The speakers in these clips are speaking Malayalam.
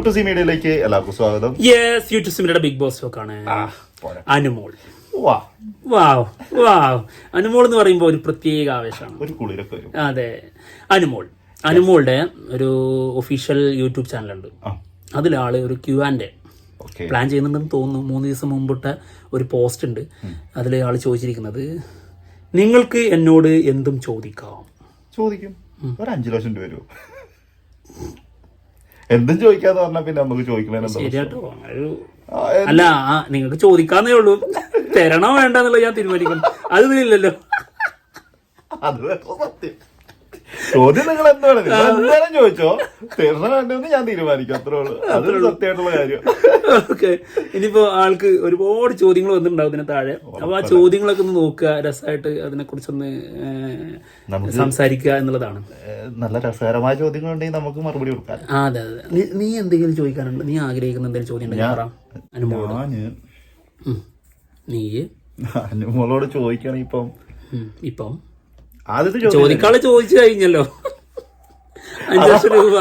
യൂട്യൂബ് മീഡിയയിലേക്ക് എല്ലാവർക്കും സ്വാഗതം. യൂട്യൂബ് മീഡിയയുടെ ബിഗ് ബോസ് ഷോക്കാണ് അനുമോൾ. അനുമോൾ എന്ന് പറയുമ്പോൾ ഒരു പ്രത്യേക ആവേശമാണ്, ഒരു കുളിരൊക്കെ വരും. അതെ, അനുമോളുടെ ഒരു ഒഫീഷ്യൽ യൂട്യൂബ് ചാനലുണ്ട്. അതിലാള് ഒരു Q&A പ്ലാൻ ചെയ്യുന്നുണ്ടെന്ന് തോന്നുന്നു. 3 ദിവസം മുമ്പിട്ട ഒരു പോസ്റ്റ് ഉണ്ട്. അതിൽ ആള് ചോദിച്ചിരിക്കുന്നത്, നിങ്ങൾക്ക് എന്നോട് എന്തും ചോദിക്കും, ഒരു 5 ലക്ഷം രൂപ വരുമോ? എന്തും ചോദിക്കാന്ന് പറഞ്ഞാൽ പിന്നെ നമുക്ക് ചോദിക്കണേ. ശരിയാട്ടോ, അല്ല നിങ്ങൾക്ക് ചോദിക്കാന്നേ ഉള്ളൂ, തരണോ വേണ്ടെന്നുള്ളത് ഞാൻ തീരുമാനിക്കുന്നു. അത് ഇതിലില്ലല്ലോ. അത് സത്യം. ചോദ്യം നിങ്ങൾ എന്തായാലും ചോദിച്ചോ, തരണോ വേണ്ടെന്ന് ഞാൻ തീരുമാനിക്കും, അത്രേ ഉള്ളൂ. അതൊരു സത്യമായിട്ടുള്ള കാര്യം. ഓക്കെ, ഇനിയിപ്പോ ആൾക്ക് ഒരുപാട് ചോദ്യങ്ങൾ വന്നിട്ടുണ്ടാവും ഇതിന് താഴെ. അപ്പൊ ആ ചോദ്യങ്ങളൊക്കെ ഒന്ന് നോക്കുക, രസമായിട്ട് അതിനെ കുറിച്ചൊന്ന് സംസാരിക്കുക എന്നുള്ളതാണ്. നല്ല രസകരമായ ചോദ്യങ്ങൾ ഉണ്ടെങ്കിൽ നമുക്ക് മറുപടി കൊടുക്കാം. അതെ അതെ. നീ എന്തെങ്കിലും ചോദിക്കാനുണ്ട്, നീ ആഗ്രഹിക്കുന്ന എന്തെങ്കിലും ചോദ്യം ഉണ്ടെങ്കിൽ നീ അനുമോളോട് ചോദിക്കുകയാണെങ്കിൽ ഇപ്പം ചോദിക്കാളെ ചോദിച്ചു കഴിഞ്ഞല്ലോ. 5 ലക്ഷം രൂപ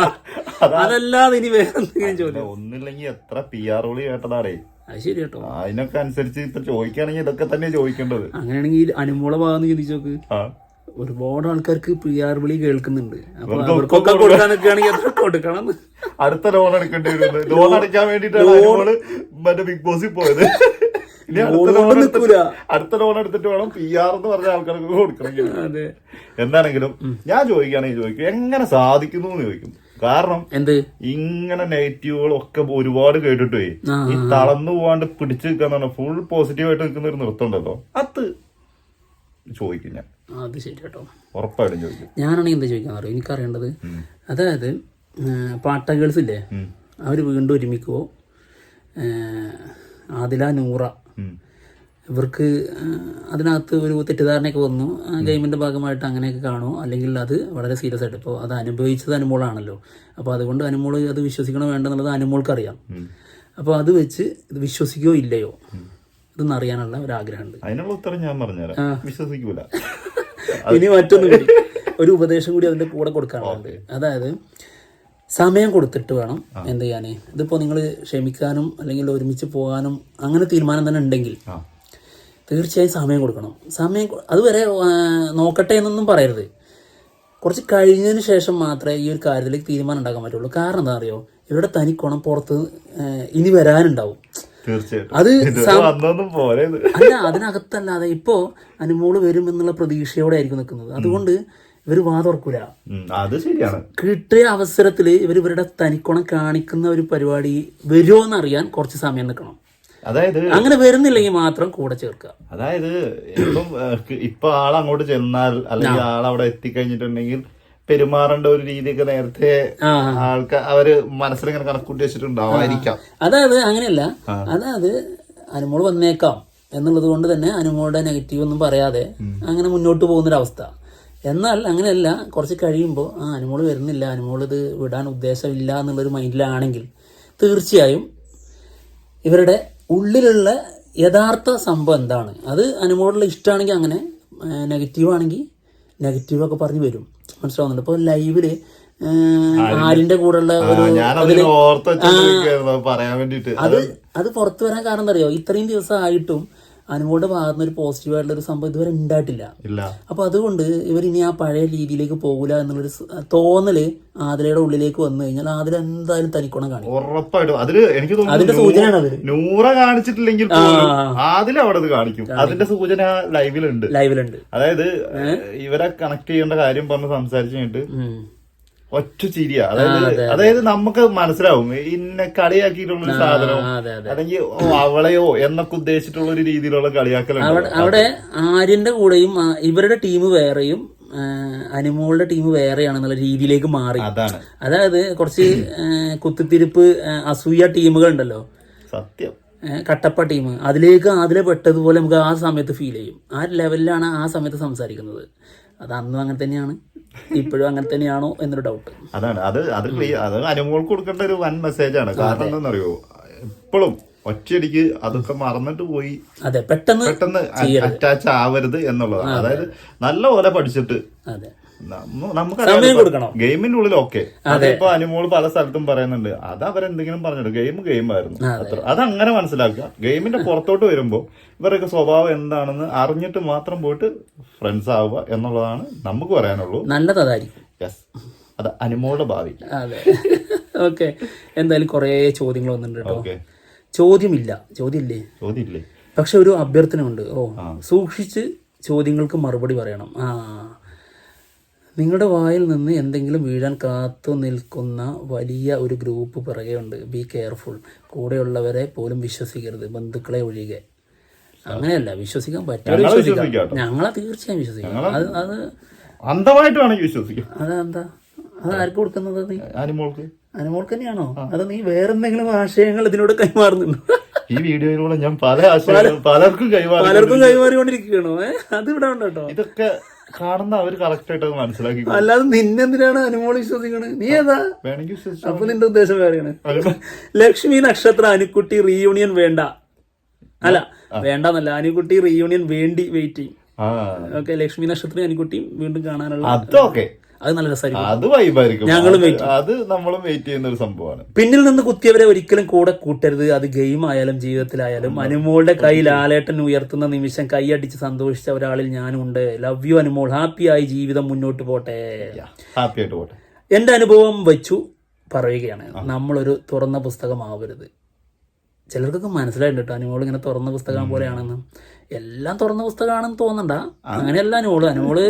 അതല്ലാതെ ഇനി വേറെ എന്തെങ്കിലും ചോദ്യം ഒന്നില്ലെങ്കിൽ എത്ര PR കേട്ടതാടേ. അത് ശരി കേട്ടോ. അതിനൊക്കെ അനുസരിച്ച് ഇപ്പൊ ചോദിക്കുകയാണെങ്കിൽ ഇതൊക്കെ തന്നെ ചോദിക്കേണ്ടത്. അങ്ങനെയാണെങ്കിൽ അനുമോളെ ഭാഗത്ത് ചിന്തിച്ചു നോക്ക്, ഒരുപാട് ആൾക്കാർക്ക് PR വിളി കേൾക്കുന്നുണ്ട്. അപ്പൊ അവർക്കൊക്കെ കൊടുക്കാനൊക്കെ ആണെങ്കിൽ എത്ര കൊടുക്കണം? അടുത്ത ലോൺ എടുക്കേണ്ടി വരും. ലോൺ അടയ്ക്കാൻ വേണ്ടിയിട്ടാണ് മറ്റേ ബിഗ് ബോസിൽ പോയത്. അടുത്ത ലോൺ എടുത്തിട്ട് വേണം PR എന്ന് പറഞ്ഞ ആൾക്കാർക്ക് കൊടുക്കണമെങ്കിൽ. എന്താണെങ്കിലും ഞാൻ ചോദിക്കും, എങ്ങനെ സാധിക്കുന്നു എന്ന് ചോദിക്കും. കാരണം എന്ത് ഇങ്ങനെ നെഗറ്റീവുകളൊക്കെ ഒരുപാട് കേട്ടിട്ടേ ഈ തളർന്നു പോവാണ്ട് പിടിച്ചു നിൽക്കാന്ന് ഫുൾ പോസിറ്റീവായിട്ട് നിൽക്കുന്ന ഒരു നൃത്തം ഉണ്ടല്ലോ, അത് ചോദിക്കും ഞാൻ. അത് ശരി കേട്ടോ, ഉറപ്പായിട്ടും ചോദിക്കും. ഞാനാണെങ്കിൽ എന്താ ചോദിക്കാൻ അറിയാം, എനിക്കറിയേണ്ടത് അതായത് പാട്ടഗേൾസ് ഇല്ലേ, അവര് വീണ്ടും ഒരുമിക്കുവോ, ആദില നൂറ ഇവർക്ക് അതിനകത്ത് ഒരു തെറ്റിദ്ധാരണയൊക്കെ വന്നു, ഗെയിമിൻ്റെ ഭാഗമായിട്ട് അങ്ങനെയൊക്കെ കാണുമോ, അല്ലെങ്കിൽ അത് വളരെ സീരിയസ് ആയിട്ട്. ഇപ്പോൾ അത് അനുഭവിച്ചത് അനുമോളാണല്ലോ, അപ്പോൾ അതുകൊണ്ട് അനുമോൾ അത് വിശ്വസിക്കണോ വേണ്ടെന്നുള്ളത് അനുമോൾക്കറിയാം. അപ്പോൾ അത് വെച്ച് ഇത് വിശ്വസിക്കുകയോ ഇല്ലയോ ഇതൊന്നും അറിയാനുള്ള ഒരാഗ്രഹമുണ്ട്. അതിനുള്ള ഉത്തരം ഞാൻ പറഞ്ഞുതരാം, വിശ്വസിക്കൂല. ഇനി മറ്റൊന്നും കൂടി ഒരു ഉപദേശം കൂടി അതിൻ്റെ കൂടെ കൊടുക്കാനുണ്ട്. അതായത് സമയം കൊടുത്തിട്ട് വേണം എന്ത് ചെയ്യാൻ. ഇതിപ്പോൾ നിങ്ങൾ ക്ഷമിക്കാനും അല്ലെങ്കിൽ ഒരുമിച്ച് പോകാനും അങ്ങനെ തീരുമാനം തന്നെ ഉണ്ടെങ്കിൽ തീർച്ചയായും സമയം കൊടുക്കണം. അതുവരെ നോക്കട്ടെ എന്നൊന്നും പറയരുത്. കുറച്ച് കഴിഞ്ഞതിന് ശേഷം മാത്രമേ ഈ ഒരു കാര്യത്തിലേക്ക് തീരുമാനം ഉണ്ടാക്കാൻ പറ്റുള്ളൂ. കാരണം എന്താ അറിയോ, ഇവരുടെ തനിക്കോണം പുറത്ത് ഇനി വരാനുണ്ടാവും. അത് അല്ല, അതിനകത്തല്ലാതെ ഇപ്പോ അനുമോള് വരും എന്നുള്ള പ്രതീക്ഷയോടെ ആയിരിക്കും നിൽക്കുന്നത്. അതുകൊണ്ട് ഇവര് വാതുറക്കൂല. അത് ശരിയാണ്. കിട്ടിയ അവസരത്തില് ഇവരുടെ തനിക്കോണം കാണിക്കുന്ന ഒരു പരിപാടി വരുമോ എന്നറിയാൻ കുറച്ച് സമയം നിൽക്കണം. അതായത് അങ്ങനെ വരുന്നില്ലെങ്കിൽ മാത്രം കൂടെ ചേർക്കുക. അതായത് ഇപ്പൊ ആളങ്ങോട്ട് ചെന്നാൽ അല്ലെങ്കിൽ ആളവിടെ എത്തിക്കഴിഞ്ഞിട്ടുണ്ടെങ്കിൽ പെരുമാറേണ്ട ഒരു രീതിയൊക്കെ നേരത്തെ ആൾക്കാർ അവര് മനസ്സിലിങ്ങനെ കണക്കൂട്ടി വെച്ചിട്ടുണ്ടാവായിരിക്കാം. അതായത് അങ്ങനെയല്ല, അതായത് അനുമോള് വന്നേക്കാം എന്നുള്ളത് കൊണ്ട് തന്നെ അനുമോളുടെ നെഗറ്റീവ് ഒന്നും പറയാതെ അങ്ങനെ മുന്നോട്ട് പോകുന്നൊരവസ്ഥ. എന്നാൽ അങ്ങനെയല്ല, കുറച്ച് കഴിയുമ്പോൾ അനുമോള് വരുന്നില്ല, അനുമോള് ഇത് വിടാൻ ഉദ്ദേശമില്ല എന്നുള്ളൊരു മൈൻഡിലാണെങ്കിൽ തീർച്ചയായും ഇവരുടെ ഉള്ളിലുള്ള യഥാർത്ഥ സംഭവം എന്താണ്, അത് അനുമോളുടെ ഇഷ്ടമാണെങ്കിൽ അങ്ങനെ, നെഗറ്റീവാണെങ്കിൽ നെഗറ്റീവൊക്കെ പറഞ്ഞ് വരും. മനസ്സിലാവുന്നുണ്ട്. ഇപ്പോൾ ലൈവില് ആരിന്റെ കൂടെയുള്ള അത് പുറത്തു വരാൻ കാരണം എന്താ അറിയോ, ഇത്രയും ദിവസം ആയിട്ടും അനുമോളുടെ ഭാഗത്തുനിന്ന് ഒരു പോസിറ്റീവായിട്ടുള്ള ഒരു സംഭവം ഇതുവരെ ഉണ്ടായിട്ടില്ല. അപ്പൊ അതുകൊണ്ട് ഇവരിനി ആ പഴയ രീതിയിലേക്ക് പോകില്ല എന്നുള്ളൊരു തോന്നല് ആദിലയുടെ ഉള്ളിലേക്ക് വന്നു കഴിഞ്ഞാൽ ആദില എന്തായാലും തനിക്കോണം കാണിക്കും, ഉറപ്പായിട്ടും. അതിന്റെ സൂചനയാണ് അത്. നൂറ കാണിച്ചിട്ടില്ലെങ്കിൽ ആദില അവിടെ കാണിക്കും. അതിന്റെ സൂചന ലൈവിലുണ്ട്. അതായത് ഇവരെ കണക്ട് ചെയ്യേണ്ട കാര്യം പറഞ്ഞ് സംസാരിച്ചു കഴിഞ്ഞിട്ട് ഒറ്റ ചിരിയാ. അതായത് നമുക്ക് മനസ്സിലാവും ഇന്നെ കളിയാക്കിയിട്ടുള്ളൊരു സാധനം അല്ലെങ്കിൽ അവളെയോ എന്നൊക്കെ ഉദ്ദേശിച്ചിട്ടുള്ള ഒരു രീതിയിലുള്ള കളിയാക്കലുണ്ട്. അവിടെ ആര്യന്റെ കൂടെയും ഇവരുടെ ടീം വേറെയും അനുമോളുടെ ടീം വേറെയാണെന്നുള്ള രീതിയിലേക്ക് മാറി. അതായത് കുറച്ച് കുത്തിത്തിരിപ്പ് അസൂയ ടീമുകൾ ഉണ്ടല്ലോ, സത്യം കട്ടപ്പ ടീം, അതിലെ പെട്ടതുപോലെ നമുക്ക് ആ സമയത്ത് ഫീൽ ചെയ്യും. ആ ലെവലിലാണ് ആ സമയത്ത് സംസാരിക്കുന്നത്. അത് അന്നും അങ്ങനെ തന്നെയാണ്, ഇപ്പോഴും അങ്ങനെ തന്നെയാണോ എന്നൊരു ഡൗട്ട്. അതാണ് അത് അനുമോൾക്ക് കൊടുക്കേണ്ട ഒരു വൻ മെസ്സേജാണ്. കാരണം എന്താണെന്നറിയോ, ഇപ്പോഴും ഒറ്റയടിക്ക് അതൊക്കെ മറന്നിട്ട് പോയി പെട്ടെന്ന് അറ്റാച്ച് ആവരുത് എന്നുള്ളതാണ്. അതായത് നല്ല പോലെ പഠിച്ചിട്ട് നമുക്ക് സമയം കൊടുക്കണം. ഗെയിമിന്റെ ഉള്ളിൽ ഓക്കെ. അതിപ്പോ അനുമോള് പല സ്ഥലത്തും പറയുന്നുണ്ട്, അത് അവരെന്തെങ്കിലും പറഞ്ഞിട്ട് ഗെയിമായിരുന്നു അത്ര. അതങ്ങനെ മനസ്സിലാക്കുക. ഗെയിമിന്റെ പുറത്തോട്ട് വരുമ്പോ ഇവരൊക്കെ സ്വഭാവം എന്താണെന്ന് അറിഞ്ഞിട്ട് മാത്രം പോയിട്ട് ഫ്രണ്ട്സ് ആവുക എന്നുള്ളതാണ് നമുക്ക് പറയാനുള്ളൂ. നല്ലത് അതായിരിക്കും. യെസ്, അത് അനുമോളുടെ ഭാവി. അതെ. ഓക്കെ, എന്തായാലും കുറേ ചോദ്യങ്ങൾ വന്നിട്ടുണ്ട് കേട്ടോ. ചോദ്യമില്ലേ പക്ഷെ ഒരു അഭ്യർത്ഥന ഉണ്ട്. സൂക്ഷിച്ച് ചോദ്യങ്ങൾക്ക് മറുപടി പറയണം. നിങ്ങളുടെ വായിൽ നിന്ന് എന്തെങ്കിലും വീഴാൻ കാത്തു നിൽക്കുന്ന വലിയ ഒരു ഗ്രൂപ്പ് പിറകെയുണ്ട്. Be careful. കൂടെയുള്ളവരെ പോലും വിശ്വസിക്കരുത്, ബന്ധുക്കളെ ഒഴികെ. അങ്ങനെയല്ല, വിശ്വസിക്കാൻ പറ്റും. ഞങ്ങളെ തീർച്ചയായും വിശ്വസിക്കാം. അത് അന്ധമായിട്ട് വേണമെങ്കിൽ വിശ്വസിക്കാം. അതെന്താ? അത് ആർക്ക് കൊടുക്കുന്നത്? നീ അനുമോൾക്ക് തന്നെയാണോ? അത് നീ വേറെന്തെങ്കിലും ആശയങ്ങൾ ഇതിലൂടെ കൈമാറുന്നുണ്ടോ? ഈ വീഡിയോയിലൂടെ ഞാൻ പല ആശയങ്ങളും പലർക്കും കൈമാറിക്കൊണ്ടിരിക്കുകയാണോ? അത് ഇവിടെ ഉണ്ട് കേട്ടോ. ഇതൊക്കെ കാണുന്ന അവര് കറക്റ്റ് ആയിട്ട് മനസ്സിലാക്കി. അല്ലാതെ നിന്നെന്തിനാണ് അനുമോള് വിശ്വസിക്കണത്? നീ ഏതാ? വേണമെങ്കിൽ വിശ്വസിച്ചു. അപ്പൊ നിന്റെ ഉദ്ദേശം വേറെയാണ്. ലക്ഷ്മി നക്ഷത്ര അനുക്കുട്ടി റീയൂണിയൻ വേണ്ട. അല്ല, വേണ്ടെന്നല്ല, അനുക്കുട്ടി റീയൂണിയൻ വേണ്ടി വെയിറ്റിംഗ്. ഓക്കെ, ലക്ഷ്മി നക്ഷത്രം അനുക്കുട്ടിയും വീണ്ടും കാണാനുള്ള അത് നല്ല രസമായിരിക്കും. ഞങ്ങളും അത് നമ്മളും വെയിറ്റ് ചെയ്യുന്ന ഒരു സംഭവമാണ്. പിന്നിൽ നിന്ന് കുത്തിയവരെ ഒരിക്കലും കൂടെ കൂട്ടരുത്. അത് ഗെയിം ആയാലും ജീവിതത്തിലായാലും. അനുമോളുടെ കൈ ലാലേട്ടൻ ഉയർത്തുന്ന നിമിഷം കൈയടിച്ച് സന്തോഷിച്ച ഒരാളിൽ ഞാനുണ്ട്. Love you Anumol. ഹാപ്പിയായി ജീവിതം മുന്നോട്ട് പോട്ടെ. ഹാപ്പി ആയിട്ട് പോട്ടെ. എന്റെ അനുഭവം വെച്ചു പറയുകയാണ്, നമ്മളൊരു തുറന്ന പുസ്തകമാവരുത്. ചിലർക്കൊക്കെ മനസ്സിലായിട്ടുണ്ട് കേട്ടോ അനുമോള് ഇങ്ങനെ തുറന്ന പുസ്തകം പോലെയാണെന്ന്. എല്ലാം തുറന്ന പുസ്തകമാണെന്ന് തോന്നണ്ട. അങ്ങനെയല്ല അനുമോള്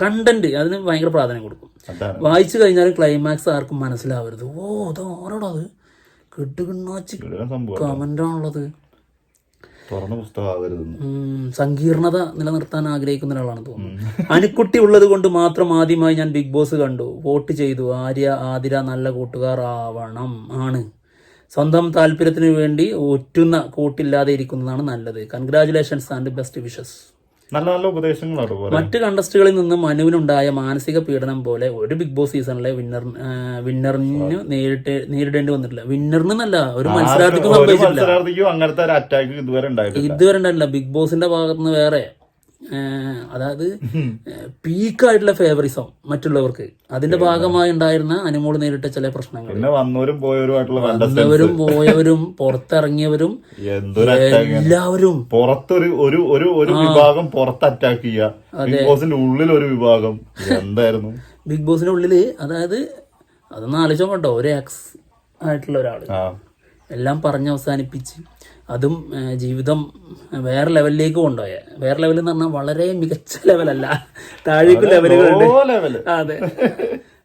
കണ്ടന്റ് അതിന് ഭയങ്കര പ്രാധാന്യം കൊടുക്കും. വായിച്ചു കഴിഞ്ഞാലും ക്ലൈമാക്സ് ആർക്കും മനസ്സിലാവരുത്. അത് ആരോടാ അത് കെട്ടുകിണ്ണാച്ച് കമന്റാണുള്ളത്. സങ്കീർണത നിലനിർത്താൻ ആഗ്രഹിക്കുന്ന ഒരാളാണ് തോന്നുന്നു. അനുക്കുട്ടി ഉള്ളത് കൊണ്ട് മാത്രം ആദ്യമായി ഞാൻ ബിഗ് ബോസ് കണ്ടു, വോട്ട് ചെയ്തു. ആതിര നല്ല കൂട്ടുകാർ ആവണം. ആണ് സ്വന്തം താല്പര്യത്തിന് വേണ്ടി ഒറ്റുന്ന കൂട്ടില്ലാതെ ഇരിക്കുന്നതാണ് നല്ലത്. Congratulations and best wishes. നല്ല നല്ല ഉപദേശങ്ങളാണ്. മറ്റ് കണ്ടസ്റ്റുകളിൽ നിന്നും മനുവിനുണ്ടായ മാനസിക പീഡനം പോലെ ഒരു ബിഗ് ബോസ് സീസണിലെ വിന്നറിന് നേരിടേണ്ടി വന്നിട്ടില്ല. വിന്നറിനല്ല, ഒരു മത്സരാർത്ഥിക്കും ഇതുവരെ ഉണ്ടായിട്ടില്ല. ബിഗ് ബോസിന്റെ ഭാഗത്തുനിന്ന് വേറെ, അതായത് പീക്കായിട്ടുള്ള ഫേവറിസം മറ്റുള്ളവർക്ക്, അതിന്റെ ഭാഗമായി ഉണ്ടായിരുന്ന അനുമോള് നേരിട്ട ചില പ്രശ്നങ്ങൾ. വന്നവരും പോയവരും പുറത്തിറങ്ങിയവരും എല്ലാവരും ഒരു വിഭാഗം പുറത്ത് അറ്റാക്ക് ചെയ്യുക. ബിഗ് ബോസിന്റെ ഉള്ളിൽ ഒരു വിഭാഗം എന്തായിരുന്നു? ബിഗ് ബോസിന്റെ ഉള്ളില്, അതായത് അതൊന്നും ആലോചിച്ചോ കേട്ടോ, ഒരു എക്സ് ആയിട്ടുള്ള ഒരാള് എല്ലാം പറഞ്ഞ് അവസാനിപ്പിച്ച്, അതും ജീവിതം വേറെ ലെവലിലേക്ക് കൊണ്ടുപോയ. വേറെ ലെവൽ എന്ന് പറഞ്ഞാൽ വളരെ മികച്ച ലെവലല്ല, താഴേക്ക് ലെവലുകളുണ്ട്. അതെ,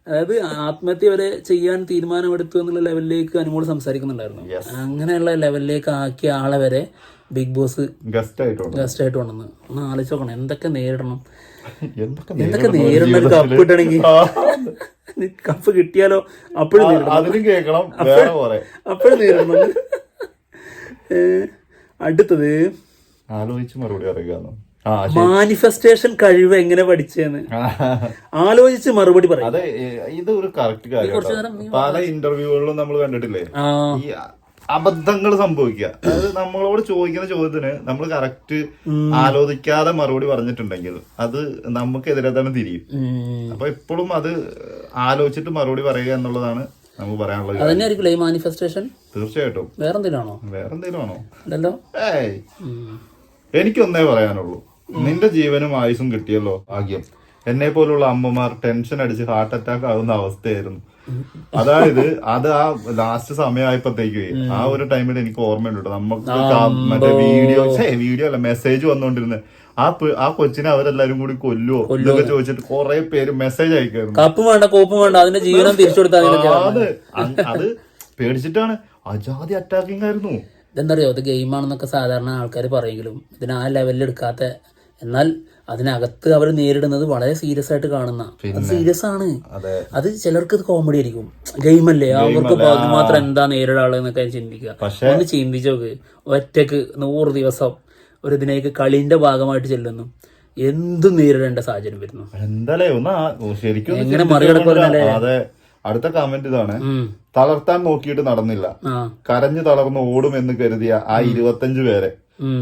അതായത് ആത്മഹത്യ വരെ ചെയ്യാൻ തീരുമാനമെടുത്തു എന്നുള്ള ലെവലിലേക്ക് അനുമോള് സംസാരിക്കുന്നുണ്ടായിരുന്നു. അങ്ങനെയുള്ള ലെവലിലേക്ക് ആക്കിയ ആളെ വരെ ബിഗ് ബോസ് ഗസ്റ്റ് ആയിട്ട് കൊണ്ടുവന്ന്. ഒന്ന് ആലോചിച്ച് നോക്കണം, എന്തൊക്കെ നേരിടണം. ഒരു കപ്പ് കിട്ടണമെങ്കിൽ കപ്പ് കിട്ടിയാലോ അപ്പോഴും നേരിടണം. അടുത്തത് ആലോചിച്ച് മറുപടി പറയുക. മാനിഫെസ്റ്റേഷൻ കഴിവ് എങ്ങനെ പഠിച്ചെന്ന് ആലോചിച്ച് മറുപടി പറയും. അതെ, ഇത് ഒരു കറക്റ്റ് കാര്യം. പല ഇന്റർവ്യൂകളിലും നമ്മൾ കണ്ടിട്ടില്ലേ, ഈ അബദ്ധങ്ങൾ സംഭവിക്കുക. അതായത് നമ്മളോട് ചോദിക്കുന്ന ചോദ്യത്തിന് നമ്മൾ കറക്റ്റ് ആലോചിക്കാതെ മറുപടി പറഞ്ഞിട്ടുണ്ടെങ്കിൽ അത് നമുക്കെതിരെ തന്നെ തിരിയും. അപ്പൊ എപ്പോഴും അത് ആലോചിച്ചിട്ട് മറുപടി പറയുക എന്നുള്ളതാണ് നമുക്ക് പറയാനുള്ളത്. മാനിഫെസ്റ്റേഷൻ തീർച്ചയായിട്ടും. വേറെന്തെങ്കിലും ആണോ? ഏയ്, എനിക്കൊന്നേ പറയാനുള്ളൂ, നിന്റെ ജീവനും ആയുസും കിട്ടിയല്ലോ ഭാഗ്യം. എന്നെ പോലുള്ള അമ്മമാർ ടെൻഷൻ അടിച്ച് ഹാർട്ട് അറ്റാക്ക് ആകുന്ന അവസ്ഥയായിരുന്നു. അതായത് അത് ആ ലാസ്റ്റ് സമയമായപ്പോഴത്തേക്ക് ആ ഒരു ടൈമിൽ എനിക്ക് ഓർമ്മയുണ്ട്. നമുക്ക് മറ്റേ വീഡിയോ അല്ല മെസ്സേജ് വന്നോണ്ടിരുന്നത്, ആ കൊച്ചിനെ അവരെല്ലാരും കൂടി കൊല്ലുവോ ഇതൊക്കെ ചോദിച്ചിട്ട് കുറെ പേര് മെസ്സേജ് അയക്കായിരുന്നു. അത് പേടിച്ചിട്ടാണ്. അജാതി അറ്റാക്കിംഗ് ആയിരുന്നു. ഇതെന്തറിയോ, ഇത് ഗെയിമാണെന്നൊക്കെ സാധാരണ ആൾക്കാർ പറയെങ്കിലും ഇതിന് ആ ലെവലിൽ എടുക്കാത്ത, എന്നാൽ അതിനകത്ത് അവർ നേരിടുന്നത് വളരെ സീരിയസ് ആയിട്ട് കാണുന്ന, അത് സീരിയസ് ആണ്. അത് ചിലർക്ക് ഇത് കോമഡി ആയിരിക്കും. ഗെയിമല്ലേ, അവർക്ക് മാത്രം എന്താ നേരിടാനുള്ളതെന്നൊക്കെ ചിന്തിക്കുക. ഒന്ന് ചിന്തിച്ചോക്ക്, ഒറ്റക്ക് 100 ദിവസം ഒരു ഇതിനേക്ക് കളിന്റെ ഭാഗമായിട്ട് ചെല്ലുന്നു, എന്തും നേരിടേണ്ട സാഹചര്യം വരുന്നു. എന്തായാലും എങ്ങനെ മറികടക്കുന്നല്ലേ? അടുത്ത കമന്റ് ഇതാണ്, തളർത്താൻ നോക്കിയിട്ട് നടന്നില്ല, കരഞ്ഞു തളർന്ന് ഓടുമെന്ന് കരുതിയ ആ 25 പേരെ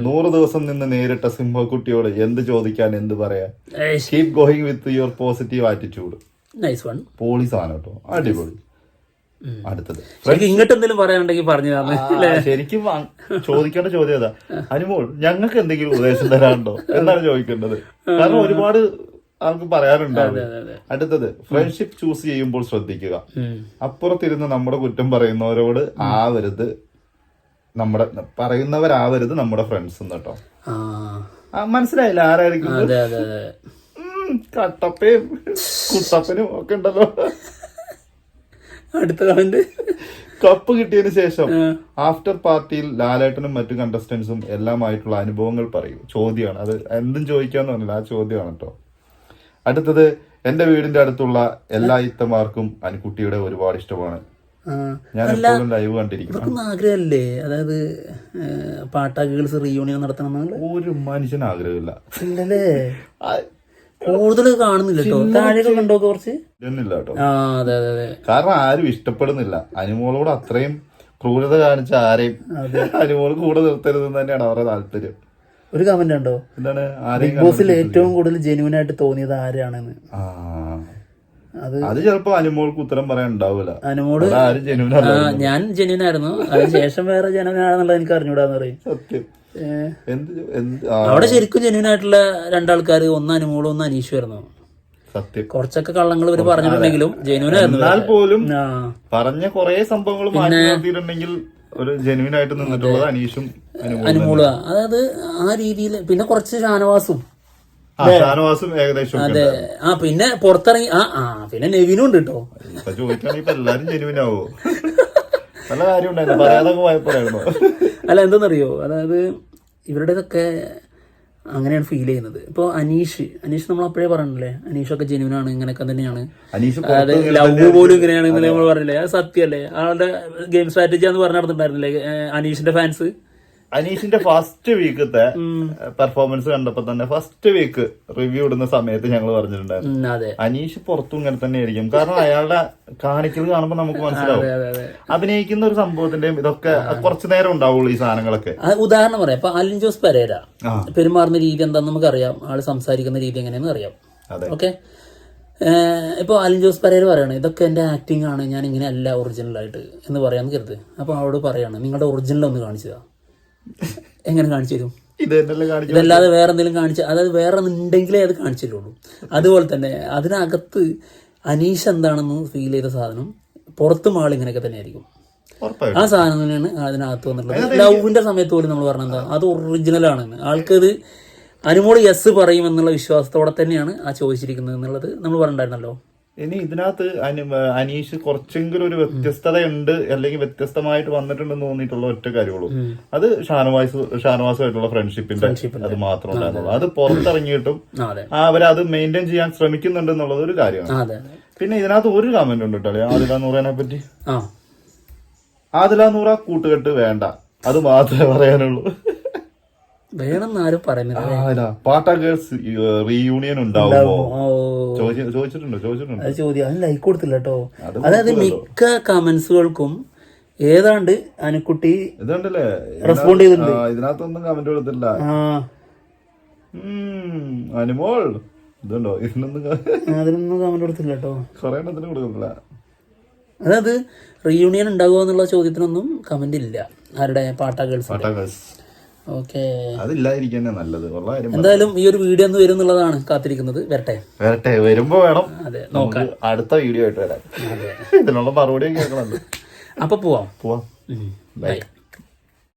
100 ദിവസം നിന്ന് നേരിട്ട സിംഹക്കുട്ടിയോട് എന്ത് ചോദിക്കാൻ, എന്ത് പറയാൻ. Keep going with your positive attitude. Pauli's ആണ് കേട്ടോ, അടിപൊളി. അടുത്തത് ഇങ്ങോട്ട് എന്തെങ്കിലും പറയാനുണ്ടെങ്കിൽ പറഞ്ഞു. ശരിക്കും ചോദിക്കേണ്ട ചോദ്യം ഏതാ, അനുമോൾ ഞങ്ങൾക്ക് എന്തെങ്കിലും ഉപദേശം തരാനുണ്ടോ എന്നാണ് ചോദിക്കേണ്ടത്. കാരണം ഒരുപാട് ആൾക്ക് പറയാനുണ്ടാവും. അടുത്തത്, ഫ്രണ്ട്ഷിപ്പ് ചൂസ് ചെയ്യുമ്പോൾ ശ്രദ്ധിക്കുക. അപ്പുറത്തിരുന്ന് നമ്മുടെ കുറ്റം പറയുന്നവരോട് ആവരുത്, പറയുന്നവരാവരുത് നമ്മുടെ ഫ്രണ്ട്സ് കേട്ടോ. മനസ്സിലായില്ല ആരായിരിക്കും? കട്ടപ്പയും കുട്ടപ്പനും ഒക്കെ ഉണ്ടല്ലോ. അടുത്ത കമന്റ്, കപ്പ് കിട്ടിയതിന് ശേഷം ആഫ്റ്റർ പാർട്ടിയിൽ ലാലേട്ടനും മറ്റു കണ്ടസ്റ്റൻസും എല്ലാമായിട്ടുള്ള അനുഭവങ്ങൾ പറയൂ. ചോദ്യമാണ് അത്, എന്തും ചോദിക്കാന്ന് പറഞ്ഞില്ല, ആ ചോദ്യമാണ് കേട്ടോ. അടുത്തത്, എന്റെ വീടിന്റെ അടുത്തുള്ള എല്ലാ ഇത്തമാർക്കും അനുക്കുട്ടിയുടെ ഒരുപാട് ഇഷ്ടമാണ്. ഞാൻ എപ്പോഴും ലൈവ് കണ്ടിരിക്കുന്നു. ആഗ്രഹമല്ലേ, അതായത് പാട്ടാ ഗേൾസ് റീയൂണിയൻ നടത്തണം? ഒരു മനുഷ്യന് ആഗ്രഹമില്ല. കൂടുതൽ കാണുന്നില്ല കേട്ടോ, താഴെയൊക്കെ കണ്ടോ കുറച്ച് കേട്ടോ. കാരണം ആരും ഇഷ്ടപ്പെടുന്നില്ല അനുമോളോട്. അത്രയും ക്രൂരത കാണിച്ച ആരെയും അനുമോൾ കൂടെ നിർത്തരുതെന്ന് തന്നെയാണ് അവരുടെ താല്പര്യം. ഒരു കമന്റ് ഉണ്ടോ, എന്താണ് ബിഗ് ബോസിൽ ഏറ്റവും കൂടുതൽ ജെന്യൂൻ ആയിട്ട് തോന്നിയത് ആരാണെന്ന്? അത് ചിലപ്പോ അനുമോൾക്ക് ഉത്തരം പറയാൻ ഉണ്ടാവൂല. അനുമോള് ഞാൻ ജെന്യൂൻ ആയിരുന്നു, അതിനുശേഷം വേറെ ജെന്യൂൻ ആണെന്നുള്ളത് എനിക്ക് അറിഞ്ഞൂടാന്ന് പറയും. സത്യം. അവിടെ ശരിക്കും ജെന്യൂൻ ആയിട്ടുള്ള രണ്ടാൾക്കാർ, ഒന്ന് അനുമോളും ഒന്ന് അനീഷും ആയിരുന്നു. സത്യം. കുറച്ചൊക്കെ കള്ളങ്ങൾ ഇവര് പറഞ്ഞിട്ടുണ്ടെങ്കിലും ജെന്യൂൻ ആയിരുന്നു. എന്നാൽ പോലും പറഞ്ഞ കുറെ സംഭവങ്ങൾ മാറ്റിയിട്ടുണ്ടെങ്കിൽ ഒരു ജെന്യൂൻ ആയിട്ട് നിന്നിട്ടുള്ളത് അനീഷും അനുമോളും. അതായത് ആ രീതിയിൽ. പിന്നെ കുറച്ച് ഷാനവാസും ഏകദേശം. അതെ. പിന്നെ പുറത്തിറങ്ങി പിന്നെ നെവിനും ഉണ്ട് കേട്ടോ. ചോദിക്കുകയാണെങ്കിൽ എല്ലാരും ജെന്യൂൻ ആവോ? നല്ല കാര്യം ഉണ്ടായിരുന്നു, പറയാതെ പോയപ്പോഴായിരുന്നു. അല്ല, എന്താണെന്നറിയോ, അതായത് ഇവരുടേതൊക്കെ അങ്ങനെയാണ് ഫീൽ ചെയ്യുന്നത്. ഇപ്പോൾ അനീഷ് നമ്മൾ അപ്പോഴേ പറഞ്ഞില്ലേ, അനീഷൊക്കെ ജെന്യൂനാണ്, ഇങ്ങനെയൊക്കെ തന്നെയാണ്. അതായത് ലവ് പോലും ഇങ്ങനെയാണെന്ന് നമ്മൾ പറഞ്ഞില്ലേ, അത് സത്യമല്ലേ? ആളുടെ ഗെയിം സ്ട്രാറ്റജി എന്ന് പറഞ്ഞു നടന്നിട്ടുണ്ടായിരുന്നില്ലേ അനീഷിന്റെ ഫാൻസ്? അനീഷിന്റെ ഫസ്റ്റ് വീക്കത്തെ പെർഫോമൻസ് കണ്ടപ്പോ തന്നെ, ഫസ്റ്റ് വീക്ക് റിവ്യൂ ഇടുന്ന സമയത്ത് ഞങ്ങൾ പറഞ്ഞിട്ടുണ്ടായിരുന്നു അനീഷ് പുറത്തും ഇങ്ങനെ തന്നെ ആയിരിക്കും. കാരണം അയാളുടെ കാണിക്കുന്നത് കാണുമ്പോൾ നമുക്ക് മനസ്സിലാവും അഭിനയിക്കുന്ന ഒരു സംഭവത്തിന്റെയും ഇതൊക്കെ കുറച്ചു നേരം ഉണ്ടാവുള്ളൂ ഈ സാധനങ്ങളൊക്കെ. ഉദാഹരണം പറയാം, ഇപ്പൊ അലിൻ ജോസ് പെരേര പെരുമാറുന്ന രീതി എന്താണെന്ന് നമുക്കറിയാം, ആള് സംസാരിക്കുന്ന രീതി എങ്ങനെയാണെന്ന് അറിയാം. ഓക്കെ, ഇപ്പോൾ അലിൻ ജോസ് പെരേര പറയാണ് ഇതൊക്കെ എൻ്റെ ആക്ടിങ് ആണ്, ഞാൻ ഇങ്ങനെ അല്ല ഒറിജിനലായിട്ട് എന്ന് പറയാന്ന് കരുത്. അപ്പൊ അവളോട് പറയാണ് നിങ്ങളുടെ ഒറിജിനൽ ഒന്ന് കാണിച്ചതാ. എങ്ങനെ കാണിച്ചു തരും? ഇതല്ലാതെ വേറെ എന്തെങ്കിലും കാണിച്ച, അതായത് വേറെ ഉണ്ടെങ്കിലേ അത് കാണിച്ചു തരുള്ളൂ. അതുപോലെ തന്നെ അതിനകത്ത് അനീഷ് എന്താണെന്ന് ഫീൽ ചെയ്ത സാധനം പുറത്തും ആൾ ഇങ്ങനെയൊക്കെ തന്നെ ആയിരിക്കും. ആ സാധനം തന്നെയാണ് അതിനകത്ത് വന്നിട്ടുള്ളത്. ലവിന്റെ സമയത്ത് പോലും നമ്മൾ പറഞ്ഞെന്താ അത് ഒറിജിനൽ ആണെന്ന്. ആൾക്കത് അനുമോള് യെസ് പറയും എന്നുള്ള വിശ്വാസത്തോടെ തന്നെയാണ് ആ ചോദിച്ചിരിക്കുന്നത് എന്നുള്ളത് നമ്മൾ പറഞ്ഞിട്ടുണ്ടായിരുന്നല്ലോ. ഇനി ഇതിനകത്ത് അനീഷ് കുറച്ചെങ്കിലും ഒരു വ്യത്യസ്തതയുണ്ട്, അല്ലെങ്കിൽ വ്യത്യസ്തമായിട്ട് വന്നിട്ടുണ്ടെന്ന് തോന്നിയിട്ടുള്ള ഒറ്റ കാര്യമുള്ളൂ, അത് ഷാനവാസുമായിട്ടുള്ള ഫ്രണ്ട്ഷിപ്പിന്റെ അത് മാത്രം ഉണ്ടായിരുന്നുള്ളൂ. അത് പുറത്തിറങ്ങിയിട്ടും അവരത് മെയിൻറ്റെയിൻ ചെയ്യാൻ ശ്രമിക്കുന്നുണ്ട് എന്നുള്ളത് ഒരു കാര്യമാണ്. പിന്നെ ഇതിനകത്ത് ഒരു കമന്റ് ഉണ്ട് കേട്ടോ ആദില നൂറനെ പറ്റി. ആദില നൂറ കൂട്ടുകെട്ട് വേണ്ട, അത് മാത്രമേ പറയാനുള്ളൂ. വേണമെന്നാരും പറയുന്നില്ല. പാട്ടാ ഗേൾസ് റീയൂണിയൻ ഉണ്ടാവുമോ ചോദിച്ചിട്ടുണ്ടോ? അത് ചോദ്യം, അത് ലൈക്ക് കൊടുത്തില്ല കേട്ടോ. അതായത് മിക്ക കമന്റ്സുകൾക്കും ഏതാണ്ട് അനുക്കുട്ടി ഇതുണ്ടല്ലേ റെസ്പോണ്ട് ചെയ്തിട്ടുണ്ട്. ഇതിനകത്തൊന്നും കമന്റ് കൊടുത്തില്ല. അനുമോൾ ഇതുണ്ടോ? അതിനൊന്നും കമന്റ് കൊടുത്തില്ല കേട്ടോ. കുറെ എണ്ണത്തിന് കൊടുക്കുന്നില്ല. അതായത് റീയൂണിയൻ ഉണ്ടാകുമോ എന്നുള്ള ചോദ്യത്തിനൊന്നും കമന്റ് ഇല്ല ആരുടെ പാട്ടാ ഗേൾസ്. ഓക്കെ, അതില്ലാതിരിക്കാൻ നല്ലത്. എന്തായാലും ഈ ഒരു വീഡിയോ ഒന്ന് വരും എന്നുള്ളതാണ് കാത്തിരിക്കുന്നത്. വരട്ടെ വരുമ്പോ വേണം. അതെ, നോക്കാം. അടുത്ത വീഡിയോ ആയിട്ട് വരാം. ഇതിനുള്ള മറുപടിയും കേൾക്കണല്ലോ. അപ്പൊ പോവാം. ബൈ.